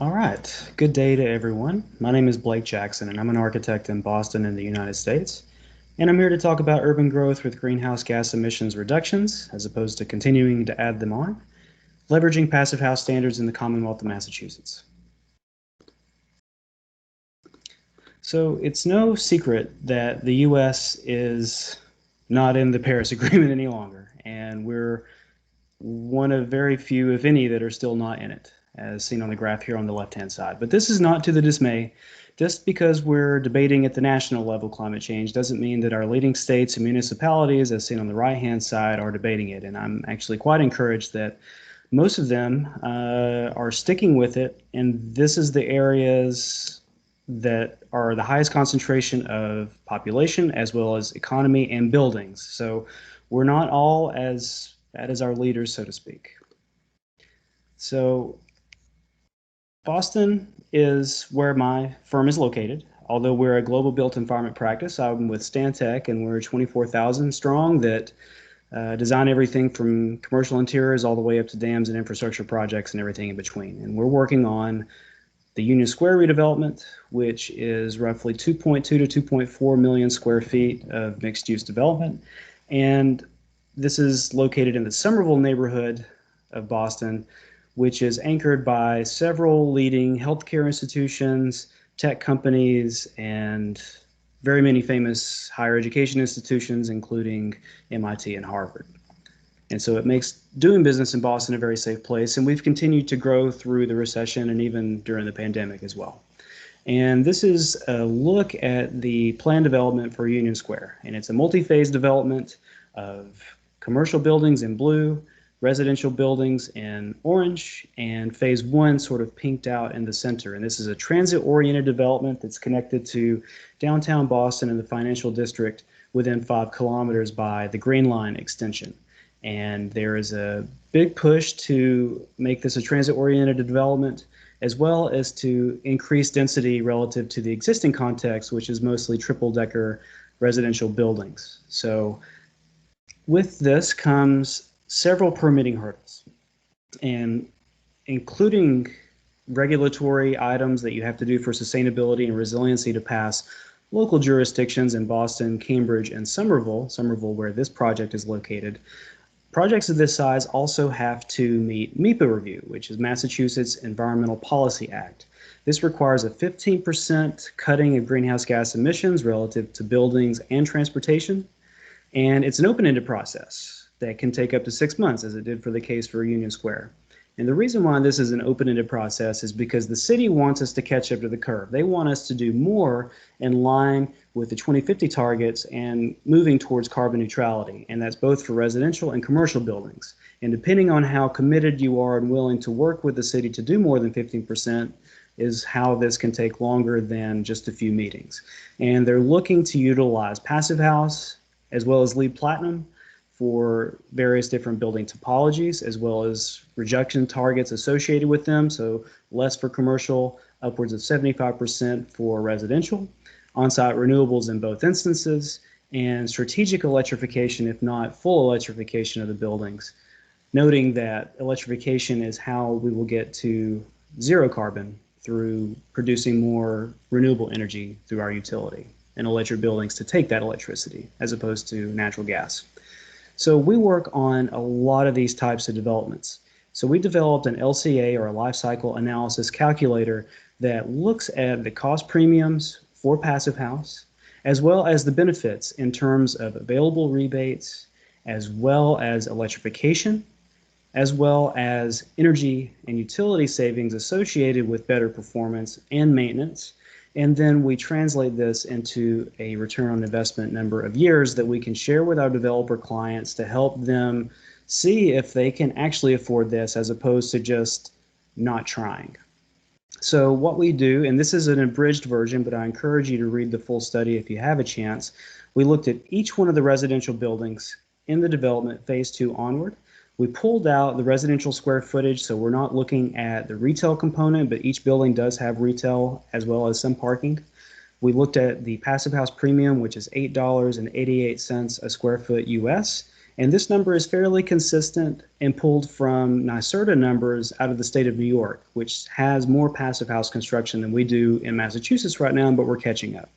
All right, good day to everyone. My name is Blake Jackson, and I'm an architect in Boston in the United States. And I'm here to talk about urban growth with greenhouse gas emissions reductions, as opposed to continuing to add them on, leveraging passive house standards in the Commonwealth of Massachusetts. So it's no secret that the US is not in the Paris Agreement any longer, and we're one of very few, if any, that are still not in it, as seen on the graph here on the left-hand side. But this is not to the dismay. Just because we're debating at the national level climate change doesn't mean that our leading states and municipalities, as seen on the right-hand side, are debating it. And I'm actually quite encouraged that most of them are sticking with it. And this is the areas that are the highest concentration of population as well as economy and buildings. So we're not all as bad as our leaders, so to speak. So Boston is where my firm is located. Although we're a global built environment practice, I'm with Stantec, and we're 24,000 strong that design everything from commercial interiors all the way up to dams and infrastructure projects and everything in between. And we're working on the Union Square redevelopment, which is roughly 2.2 to 2.4 million square feet of mixed-use development. And this is located in the Somerville neighborhood of Boston, which is anchored by several leading healthcare institutions, tech companies, and very many famous higher education institutions, including MIT and Harvard. And so it makes doing business in Boston a very safe place. And we've continued to grow through the recession and even during the pandemic as well. And this is a look at the planned development for Union Square. And it's a multi-phase development of commercial buildings in blue, residential buildings in orange, and phase one sort of pinked out in the center. And this is a transit-oriented development that's connected to downtown Boston and the financial district within 5 kilometers by the Green Line extension. And there is a big push to make this a transit-oriented development, as well as to increase density relative to the existing context, which is mostly triple-decker residential buildings. So with this comes several permitting hurdles, and including regulatory items that you have to do for sustainability and resiliency to pass local jurisdictions in Boston, Cambridge, and Somerville, where this project is located. Projects of this size also have to meet MEPA review, which is Massachusetts Environmental Policy Act. This requires a 15% cutting of greenhouse gas emissions relative to buildings and transportation, and it's an open-ended process that can take up to 6 months, as it did for the case for Union Square. And the reason why this is an open-ended process is because the city wants us to catch up to the curve. They want us to do more in line with the 2050 targets and moving towards carbon neutrality. And that's both for residential and commercial buildings. And depending on how committed you are and willing to work with the city to do more than 15% is how this can take longer than just a few meetings. And they're looking to utilize Passive House as well as LEED Platinum for various different building topologies, as well as reduction targets associated with them. So less for commercial, upwards of 75% for residential, on-site renewables in both instances, and strategic electrification, if not full electrification of the buildings, noting that electrification is how we will get to zero carbon through producing more renewable energy through our utility and electric buildings to take that electricity as opposed to natural gas. So we work on a lot of these types of developments. So we developed an LCA, or a life cycle analysis calculator, that looks at the cost premiums for Passive House, as well as the benefits in terms of available rebates, as well as electrification, as well as energy and utility savings associated with better performance and maintenance. And then we translate this into a return on investment number of years that we can share with our developer clients to help them see if they can actually afford this as opposed to just not trying. So what we do, and this is an abridged version, but I encourage you to read the full study if you have a chance. We looked at each one of the residential buildings in the development phase 2 onward. We pulled out the residential square footage, so we're not looking at the retail component, but each building does have retail as well as some parking. We looked at the Passive House premium, which is $8.88 a square foot US, And this number is fairly consistent and pulled from NYSERDA numbers out of the state of New York, which has more passive house construction than we do in Massachusetts right now, but we're catching up.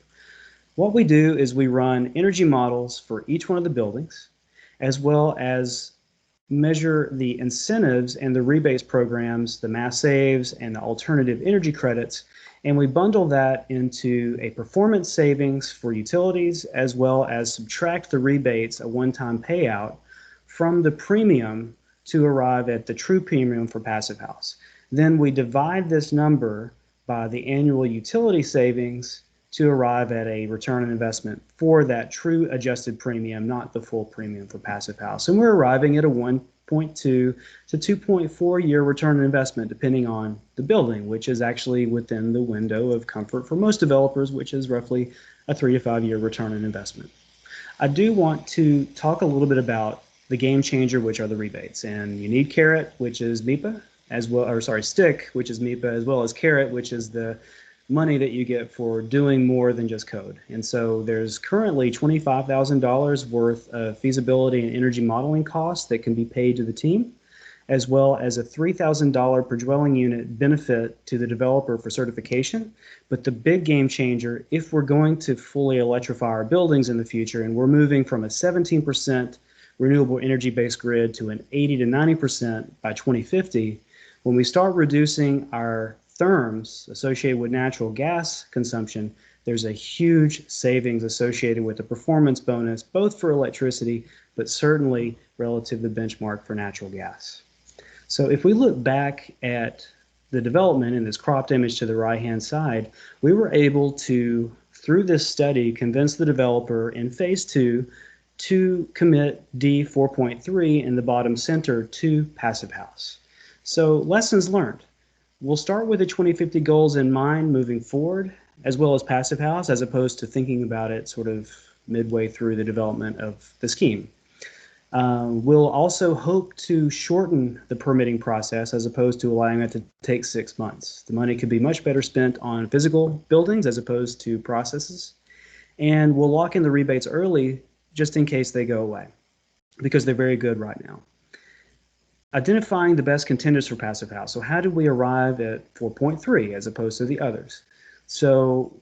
What we do is we run energy models for each one of the buildings, as well as measure the incentives and the rebates programs, the mass saves and the alternative energy credits, and we bundle that into a performance savings for utilities, as well as subtract the rebates, a one-time payout, from the premium to arrive at the true premium for passive house. Then we divide this number by the annual utility savings to arrive at a return on investment for that true adjusted premium, not the full premium for passive house. And we're arriving at a 1.2 to 2.4 year return on investment, depending on the building, which is actually within the window of comfort for most developers, which is roughly a 3 to 5 year return on investment. I do want to talk a little bit about the game changer, which are the rebates. And you need carrot, which is MEPA, as well, or sorry, stick, which is MEPA, as well as carrot, which is the money that you get for doing more than just code. And so there's currently $25,000 worth of feasibility and energy modeling costs that can be paid to the team, as well as a $3,000 per dwelling unit benefit to the developer for certification. But the big game changer, if we're going to fully electrify our buildings in the future, and we're moving from a 17% renewable energy-based grid to an 80 to 90% by 2050, when we start reducing our therms associated with natural gas consumption, there's a huge savings associated with the performance bonus, both for electricity, but certainly relative to the benchmark for natural gas. So if we look back at the development in this cropped image to the right-hand side, we were able to, through this study, convince the developer in phase 2 to commit D 4.3 in the bottom center to passive house. So lessons learned. We'll start with the 2050 goals in mind moving forward, as well as passive house, as opposed to thinking about it sort of midway through the development of the scheme. We'll also hope to shorten the permitting process as opposed to allowing it to take 6 months. The money could be much better spent on physical buildings as opposed to processes. And we'll lock in the rebates early just in case they go away, because they're very good right now. Identifying the best contenders for passive house. So how do we arrive at 4.3 as opposed to the others? So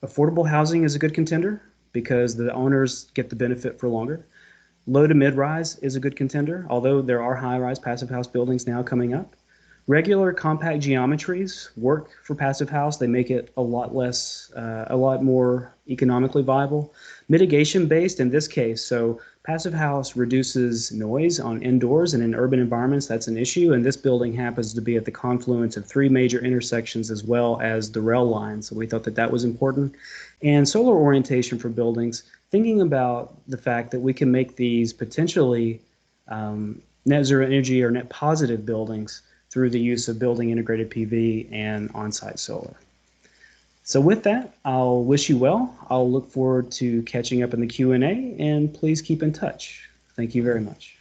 affordable housing is a good contender because the owners get the benefit for longer. Low to mid-rise is a good contender, although there are high-rise passive house buildings now coming up. Regular compact geometries work for passive house. They make it a lot more economically viable. Mitigation-based in this case, so passive house reduces noise on indoors, and in urban environments that's an issue, and this building happens to be at the confluence of 3 major intersections as well as the rail line, so we thought that that was important. And solar orientation for buildings, thinking about the fact that we can make these potentially net zero energy or net positive buildings through the use of building integrated PV and on-site solar. So with that, I'll wish you well. I'll look forward to catching up in the Q&A, and please keep in touch. Thank you very much.